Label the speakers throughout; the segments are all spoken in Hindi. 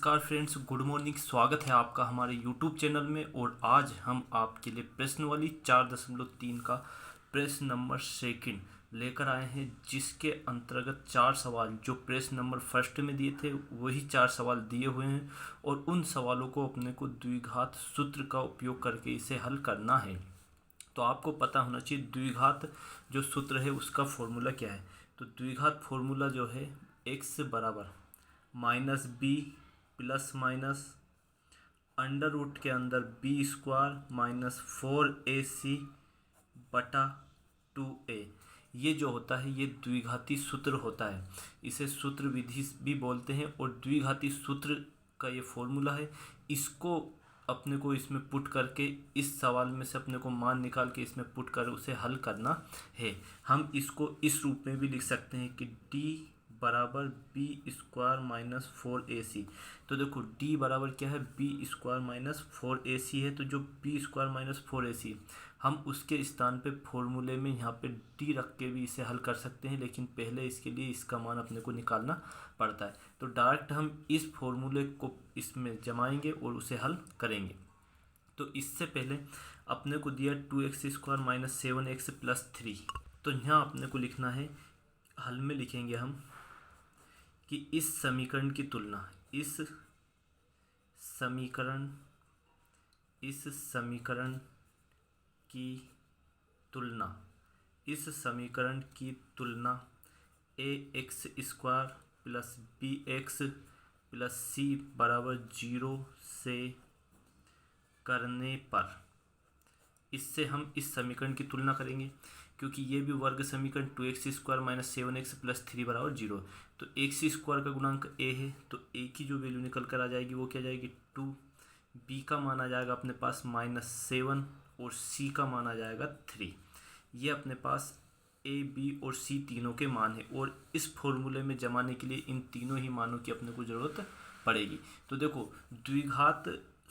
Speaker 1: नमस्कार फ्रेंड्स, गुड मॉर्निंग। स्वागत है आपका हमारे यूट्यूब चैनल में। और आज हम आपके लिए प्रश्नवाली 4.3 का प्रश्न नंबर सेकंड लेकर आए हैं, जिसके अंतर्गत 4 सवाल जो प्रश्न नंबर फर्स्ट में दिए थे वही 4 सवाल दिए हुए हैं और उन सवालों को अपने को द्विघात सूत्र का उपयोग करके इसे हल करना है। तो आपको पता होना चाहिए द्विघात जो सूत्र है उसका फॉर्मूला क्या है। तो द्विघात फॉर्मूला जो है x बराबर minus B plus minus under root के अंदर बी स्क्वायर माइनस 4ac बटा 2a। ये जो होता है ये द्विघाती सूत्र होता है। इसे सूत्र विधि भी बोलते हैं और द्विघाती सूत्र का ये फॉर्मूला है। इसको अपने को इसमें पुट करके इस सवाल में से अपने को मान निकाल के इसमें पुट कर उसे हल करना है। हम इसको इस रूप में भी लिख सकते हैं कि d बराबर बी स्क्वायर माइनस 4ac। तो देखो d बराबर क्या है, बी स्क्वायर माइनस 4ac है। तो जो बी स्क्वायर माइनस 4ac हम उसके स्थान पे फॉर्मूले में यहाँ पे d रख के भी इसे हल कर सकते हैं, लेकिन पहले इसके लिए इसका मान अपने को निकालना पड़ता है। तो डायरेक्ट हम इस फॉर्मूले को इसमें जमाएंगे और उसे हल करेंगे। तो इससे पहले अपने को दिया 2x square minus 7x plus 3। तो यहाँ अपने को लिखना है, हल में लिखेंगे हम कि इस समीकरण की तुलना इस समीकरण की तुलना ax square plus bx plus c बराबर 0 से करने पर इससे हम इस समीकरण की तुलना करेंगे, क्योंकि ये भी वर्ग समीकरण 2x square minus 7x plus 3 बराबर 0। तो x स्क्वायर का गुणांक a है, तो a की जो वैल्यू निकल कर आ जाएगी वो क्या जाएगी 2। b का मान आ जाएगा अपने पास -7 और c का मान आ जाएगा 3। ये अपने पास a b और c तीनों के मान है और इस फॉर्मूले में जमाने के लिए इन तीनों ही मानों की अपने को ज़रूरत पड़ेगी। तो देखो द्विघात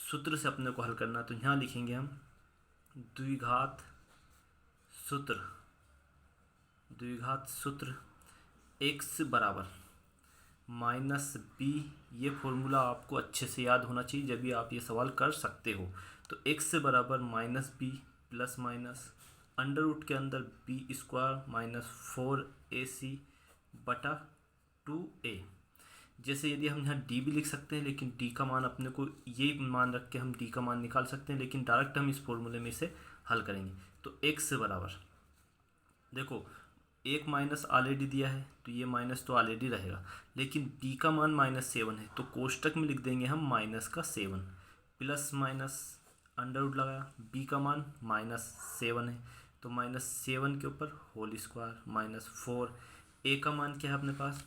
Speaker 1: सूत्र से अपने को हल करना, तो यहाँ लिखेंगे हम द्विघात सूत्र x बराबर माइनस बी। ये फॉर्मूला आपको अच्छे से याद होना चाहिए जब भी आप ये सवाल कर सकते हो। तो x बराबर minus B plus minus under root के अंदर बी स्क्वायर माइनस 4ac बटा 2a। जैसे यदि हम यहाँ d भी लिख सकते हैं, लेकिन d का मान अपने को ये मान रख के हम d का मान निकाल सकते हैं, लेकिन डायरेक्ट हम इस फॉर्मूले में इसे हल करेंगे। तो x बराबर देखो एक माइनस ऑलरेडी दिया है तो ये माइनस तो ऑलरेडी रहेगा, लेकिन d का मान -7 है तो कोष्टक में लिख देंगे हम माइनस का 7 प्लस माइनस अंडर रूट लगाया। b का मान -7 है तो -7 के ऊपर होल स्क्वायर -4। a का मान क्या है अपने पास,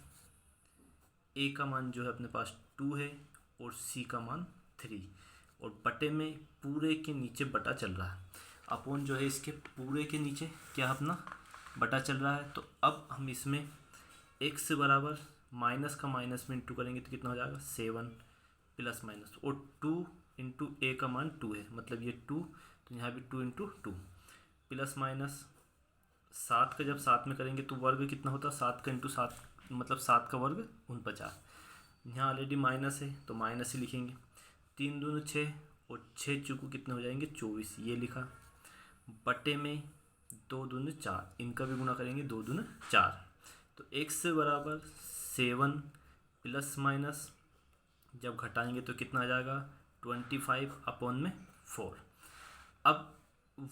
Speaker 1: a का मान जो है अपने पास 2 है और c का मान 3। और बटे में पूरे के नीचे बटा चल रहा है, अपोन जो है इसके पूरे के नीचे क्या अपना बटा चल रहा है। तो अब हम इसमें x बराबर माइनस का माइनस में इंटू करेंगे तो कितना हो जाएगा 7 प्लस माइनस और 2 इंटू a का मान 2 है, मतलब ये 2, तो यहाँ भी 2 इंटू 2 प्लस माइनस 7 का जब 7 में करेंगे तो वर्ग कितना होता है 7 का इंटू 7 मतलब 7 का वर्ग 49। यहाँ ऑलरेडी माइनस है तो माइनस ही लिखेंगे। 3 दूनी 6 और 6 चूको कितने हो जाएंगे 24, ये लिखा। बटे में 2 दूनी 4, इनका भी गुणा करेंगे 2 दूनी 4। तो x बराबर 7 प्लस माइनस जब घटाएंगे तो कितना आ जाएगा 25 अपॉन में 4। अब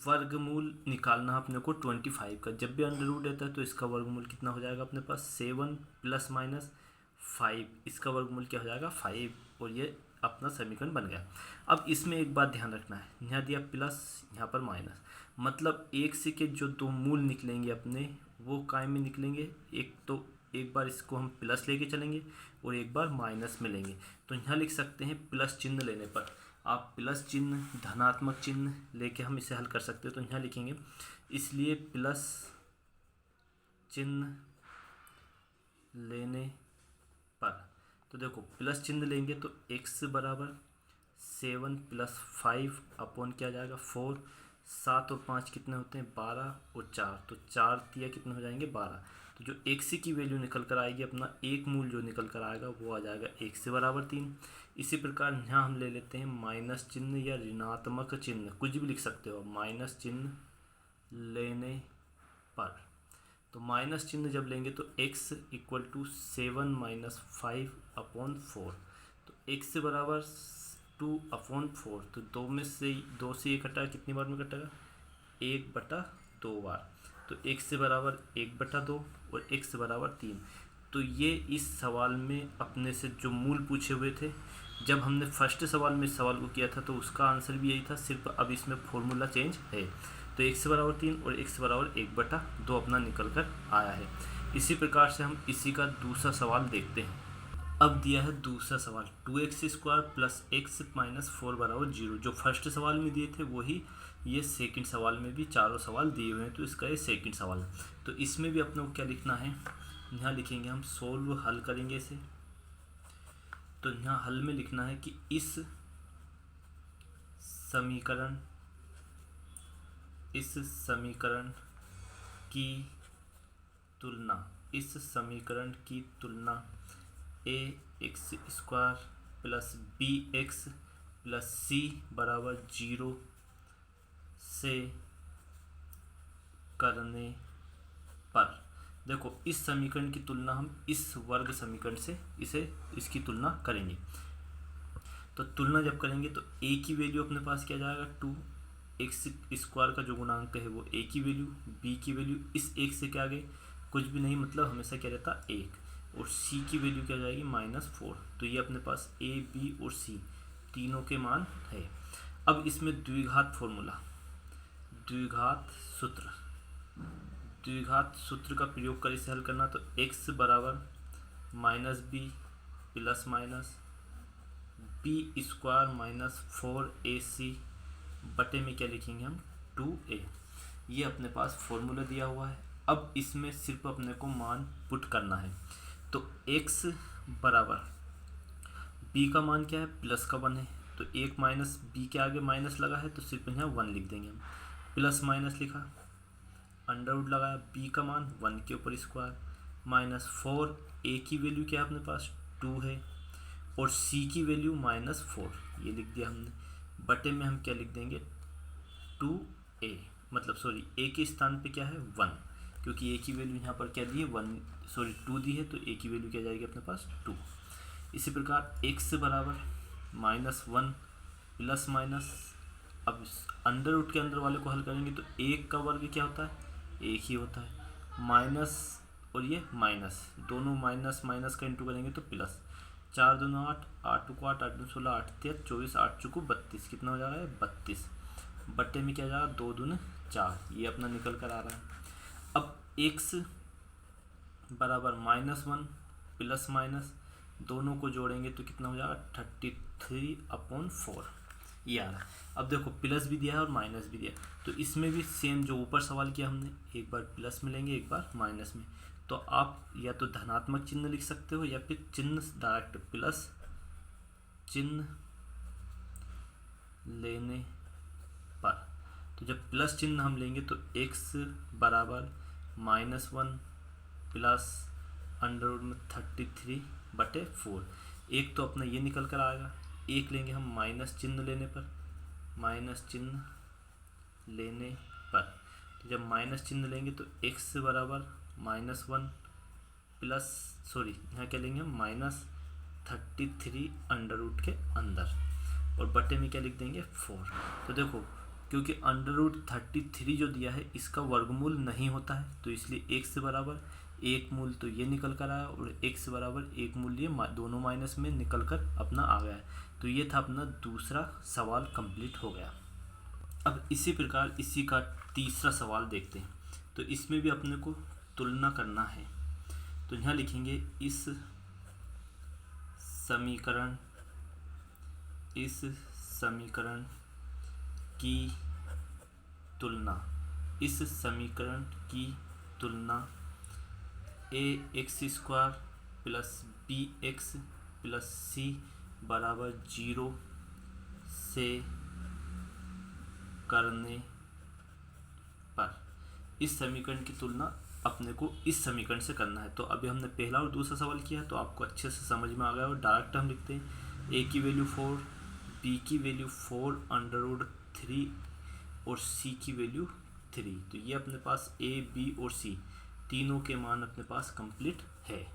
Speaker 1: वर्गमूल निकालना अपने को 25 का। जब भी अंडर रूट रहता है तो इसका वर्गमूल कितना हो जाएगा अपने पास 7 प्लस माइनस 5, इसका वर्गमूल क्या हो जाएगा 5 और ये अपना समीकरण बन गया। अब इसमें एक बात ध्यान रखना है, यहाँ दिया प्लस यहाँ पर माइनस, मतलब एक से के जो दो मूल निकलेंगे अपने वो काय में निकलेंगे। एक बार इसको हम प्लस लेके चलेंगे और एक बार माइनस में लेंगे। तो यहाँ लिख सकते हैं प्लस चिन्ह लेने पर आप प्लस चिन्ह धनात्मक चिन्ह लेके हम इसे हल कर सकते हो। तो यहाँ लिखेंगे इसलिए प्लस चिन्ह लेने पर, तो देखो प्लस चिन्ह लेंगे तो x बराबर 7 प्लस 5 अपॉन क्या जाएगा 4। 7 और 5 कितने होते हैं 12 और 4, तो 4 तिया कितने हो जाएंगे 12। तो जो x की वैल्यू निकल कर आएगी अपना एक मूल जो निकल कर आएगा वो आ जाएगा x बराबर 3। इसी प्रकार यहाँ हम ले लेते हैं माइनस चिन्ह या ऋणात्मक चिन्ह, कुछ भी लिख सकते हो माइनस चिन्ह लेने पर। तो माइनस चिन्ह जब लेंगे तो x इक्वल टू 7 माइनस 5/4, तो x बराबर 2/4, तो 2 से ये कटा कितनी बार में कटेगा 1/2 बार, तो x बराबर 1/2 और x बराबर 3। तो ये इस सवाल में अपने से जो मूल पूछे हुए थे, जब हमने फर्स्ट सवाल में इस सवाल को किया था तो उसका आंसर भी यही था, सिर्फ अब इसमें फॉर्मूला चेंज है। तो x बराबर 3 और x बराबर 1/2 अपना निकल कर आया है। इसी प्रकार से हम इसी का दूसरा सवाल देखते हैं। अब दिया है दूसरा सवाल 2x² प्लस x माइनस 4 बराबर 0। जो फर्स्ट सवाल में दिए थे वही ये सेकंड सवाल में भी चारों सवाल दिए हुए हैं, तो इसका ये सेकंड सवाल है। तो इसमें भी अपने को क्या लिखना है, यहाँ लिखेंगे हम सोल्व, हल करेंगे इसे। तो यहाँ हल में लिखना है कि इस समीकरण की तुलना ax² plus bx plus c बराबर 0 से करने पर। देखो इस समीकरण की तुलना हम इस वर्ग समीकरण से इसकी तुलना करेंगे। तो तुलना जब करेंगे तो a की वैल्यू अपने पास क्या जाएगा 2x² का जो गुणांक है वो a की वैल्यू, b की वैल्यू इस 1 से क्या आगे कुछ भी नहीं, मतलब हमेशा क्या रहता 1, और c की वैल्यू क्या जाएगी -4। तो ये अपने पास a b और c तीनों के मान है। अब इसमें द्विघात सूत्र का प्रयोग कर इसे हल करना। तो x बराबर -b plus minus b² minus 4ac बटे में क्या लिखेंगे हम 2a। ये अपने पास फॉर्मूला दिया हुआ है। अब इसमें सिर्फ अपने को मान पुट करना है। तो x बराबर b का मान क्या है प्लस का 1 है, तो 1 माइनस b के आगे माइनस लगा है तो सिर्फ यहाँ 1 लिख देंगे हम। प्लस माइनस लिखा, अंडर रूट लगाया, b का मान 1 के ऊपर स्क्वायर माइनस 4, a की वैल्यू क्या है अपने पास 2 है और c की वैल्यू -4 ये लिख दिया हमने। बटे में हम क्या लिख देंगे 2a, मतलब सॉरी a के स्थान पे क्या है 1, क्योंकि a की वैल्यू यहाँ पर क्या दी है 2 दी है, तो a की वैल्यू क्या जाएगी अपने पास 2। इसी प्रकार x बराबर -1 प्लस माइनस, अब अंडर रूट के अंदर वाले को हल करेंगे तो 1 का वर्ग क्या होता है 1 ही होता है, माइनस और ये माइनस, दोनों माइनस माइनस का इंटू करेंगे तो प्लस, 4 दूनी 8, 8 को 8, 8 दूनी 16, 8 3 24, 8 चौको 32, कितना हो जा रहा है 32। बट्टे में क्या जा रहा है 2 दूनी 4, ये अपना निकल कर आ रहा है। अब x बराबर -1 प्लस माइनस दोनों को जोड़ेंगे तो कितना हो जाएगा 33/4 ये आ रहा है। अब देखो प्लस भी दिया है और माइनस भी दिया है, तो इसमें भी सेम जो ऊपर सवाल किया हमने, एक बार प्लस में लेंगे एक बार माइनस में। तो आप या तो धनात्मक चिन्ह लिख सकते हो या फिर चिन्ह डायरेक्ट प्लस चिन्ह लेने पर। तो जब प्लस चिन्ह हम लेंगे तो x बराबर -1 प्लस अंडर रूट में 33/4, एक तो अपना ये निकल कर आएगा, एक लेंगे हम माइनस चिन्ह लेने पर, तो जब माइनस चिन्ह लेंगे तो x बराबर -1 प्लस यहाँ क्या लेंगे हम -33 अंडर रूट के अंदर, और बटे में क्या लिख देंगे 4। तो देखो क्योंकि अंडर रूट 33 जो दिया है इसका वर्गमूल नहीं होता है, तो इसलिए x बराबर एक मूल तो ये निकल कर आया और x बराबर एक मूल ये दोनों माइनस में निकल कर अपना आ गया है। तो ये था अपना दूसरा सवाल कंप्लीट हो गया। अब इसी प्रकार इसी का तीसरा सवाल देखते हैं। तो इसमें भी अपने को तुलना करना है। तो यहाँ लिखेंगे इस समीकरण की तुलना ax² plus bx plus c बराबर 0 से करने इस समीकरण की तुलना अपने को इस समीकरण से करना है। तो अभी हमने पहला और दूसरा सवाल किया है तो आपको अच्छे से समझ में आ गया। और डायरेक्ट हम लिखते हैं ए की वैल्यू 4, बी की वैल्यू 4 अंडर रूट 3 और सी की वैल्यू 3। तो ये अपने पास ए, बी और सी तीनों के मान अपने पास कंप्लीट है।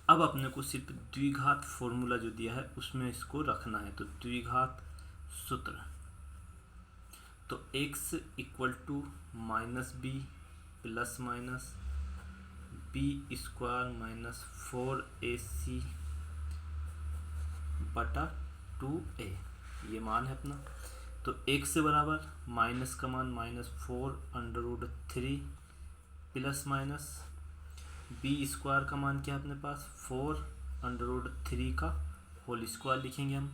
Speaker 1: अब अपने को सिर्फ द्विघात फॉर्मूला जो दिया है उसमें इसको रखना है। तो द्विघात सूत्र, तो x equal to minus B plus minus B square minus 4ac बटा 2a, ये मान है अपना। तो x से बराबर माइनस का मान -4 under root 3 plus minus B square का मान क्या है अपने पास 4 अंडर रूट 3 का होल स्क्वायर लिखेंगे हम,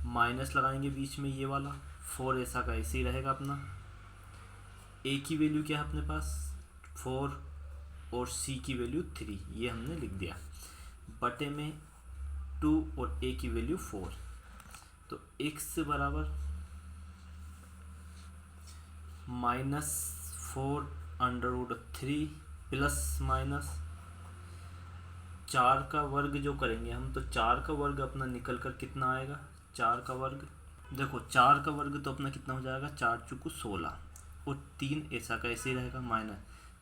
Speaker 1: माइनस लगाएंगे बीच में ये वाला, 4 ऐसा का ऐसे ही रहेगा अपना। a की वैल्यू क्या है अपने पास 4 और c की वैल्यू 3, ये हमने लिख दिया, बटे में 2 और a की वैल्यू 4। तो x से बराबर -4 अंडर रूट 3 प्लस माइनस 4 का वर्ग जो करेंगे हम, तो 4 का वर्ग अपना निकल कर कितना आएगा, 4 का वर्ग, देखो 4 का वर्ग तो अपना कितना हो जाएगा 4 चुकू 16 और 3 ऐसा का ऐसे ही रहेगा, माइनस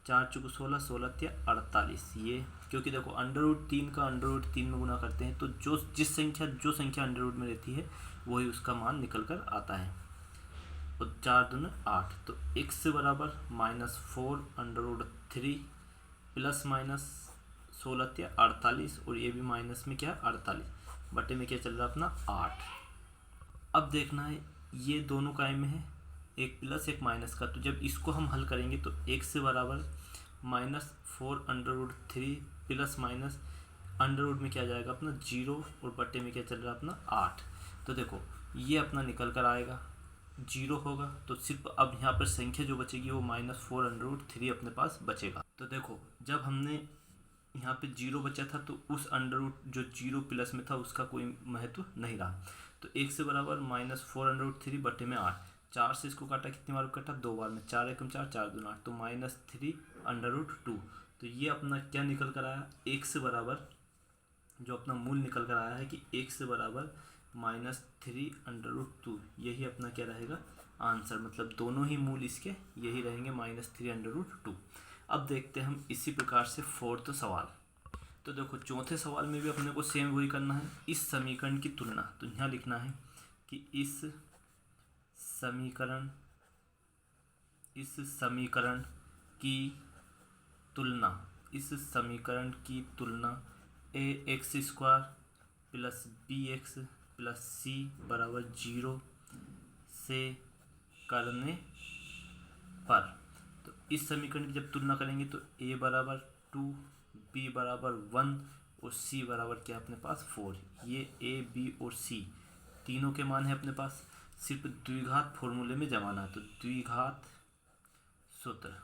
Speaker 1: 4 चुकू 16, 16 या 48, ये क्योंकि देखो अंडर रूट 3 का अंडर रूट 3 में गुना करते हैं तो जो संख्या अंडर रूट में रहती है वही उसका मान निकल कर आता है। और 4 दूनी 8, तो x से बराबर -4 अंडर रूट 3 प्लस माइनस 16 या 48 और ये भी माइनस में क्या है 48, बटे में क्या चल रहा है अपना 8। अब देखना है ये दोनों काय में है, एक प्लस एक माइनस का, तो जब इसको हम हल करेंगे तो x से बराबर -4 under root 3 plus minus under root में क्या जाएगा अपना 0 और बटे में क्या चल रहा है अपना 8। तो देखो ये अपना निकल कर आएगा 0 होगा, तो सिर्फ अब यहाँ पर संख्या जो बचेगी वो -4 अंडर रूट 3 अपने पास बचेगा। तो देखो जब हमने यहाँ पे 0 बचा था तो उस अंडर रूट जो 0 प्लस में था उसका कोई महत्व नहीं रहा। तो x से बराबर -4 अंडर रूट 3 बटे में 8, 4 से इसको काटा कितनी बार काटा 2 बार में, 4 एकम 4, 4 दूना 8, तो -3 अंडर रूट 2। तो ये अपना क्या निकल कर आया, x से बराबर जो अपना मूल निकल कर आया है कि x से बराबर -3 अंडर रूट 2, यही अपना क्या रहेगा आंसर, मतलब दोनों ही मूल इसके यही रहेंगे -3 अंडर रूट 2। अब देखते हैं हम इसी प्रकार से फोर्थ सवाल। तो देखो चौथे सवाल में भी अपने को सेम वही करना है, इस समीकरण की तुलना। तो यहाँ लिखना है कि इस समीकरण की तुलना ax² plus bx plus c बराबर 0 से करने पर, तो इस समीकरण की जब तुलना करेंगे तो a बराबर 2, b बराबर 1 और c बराबर क्या अपने पास 4, ये a, b और c तीनों के मान है अपने पास, सिर्फ द्विघात फॉर्मूले में जमाना है। तो द्विघात सूत्र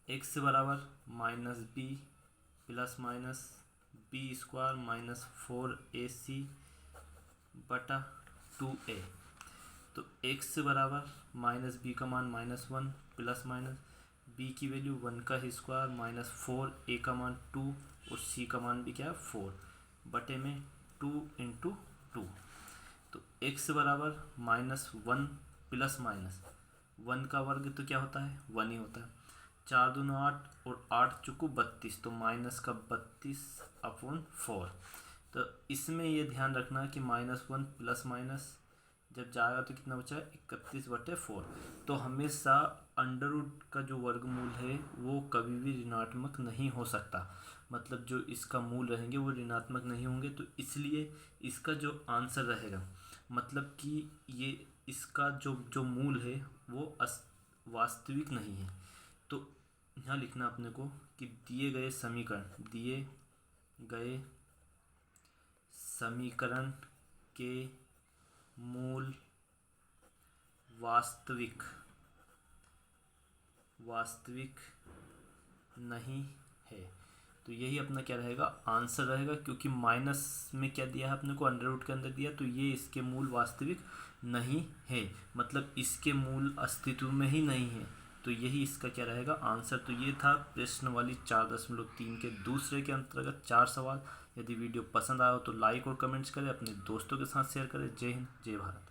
Speaker 1: x बराबर -b plus minus B square minus 4ac बटा 2a। तो x से बराबर -b का मान -1 प्लस माइनस b की वैल्यू 1 का स्क्वायर माइनस 4a का मान 2 और c का मान भी क्या है 4 बटे में 2 × 2। तो x से बराबर -1 प्लस माइनस 1 का वर्ग तो क्या होता है 1 ही होता है, 4 दूना 8 और 8 चुकू 32, तो माइनस का 32/4। तो इसमें ये ध्यान रखना है कि -1 प्लस माइनस जब जाएगा तो कितना बचा है 31/4। तो हमेशा अंडर रूट का जो वर्गमूल है वो कभी भी ऋणात्मक नहीं हो सकता, मतलब जो इसका मूल रहेंगे वो ऋणात्मक नहीं होंगे। तो इसलिए इसका जो आंसर रहेगा, मतलब कि ये इसका जो मूल है वो वास्तविक नहीं है। तो यहाँ लिखना अपने को कि दिए गए समीकरण के मूल वास्तविक नहीं है। तो यही अपना क्या रहेगा आंसर रहेगा, क्योंकि माइनस में क्या दिया है अपने को अंडर रूट के अंदर दिया, तो ये इसके मूल वास्तविक नहीं है, मतलब इसके मूल अस्तित्व में ही नहीं है। तो यही इसका क्या रहेगा आंसर। तो ये था प्रश्न वाली 4.3 के दूसरे के अंतर्गत 4 सवाल। यदि वीडियो पसंद आया हो तो लाइक और कमेंट्स करें, अपने दोस्तों के साथ शेयर करें। जय हिंद, जय भारत।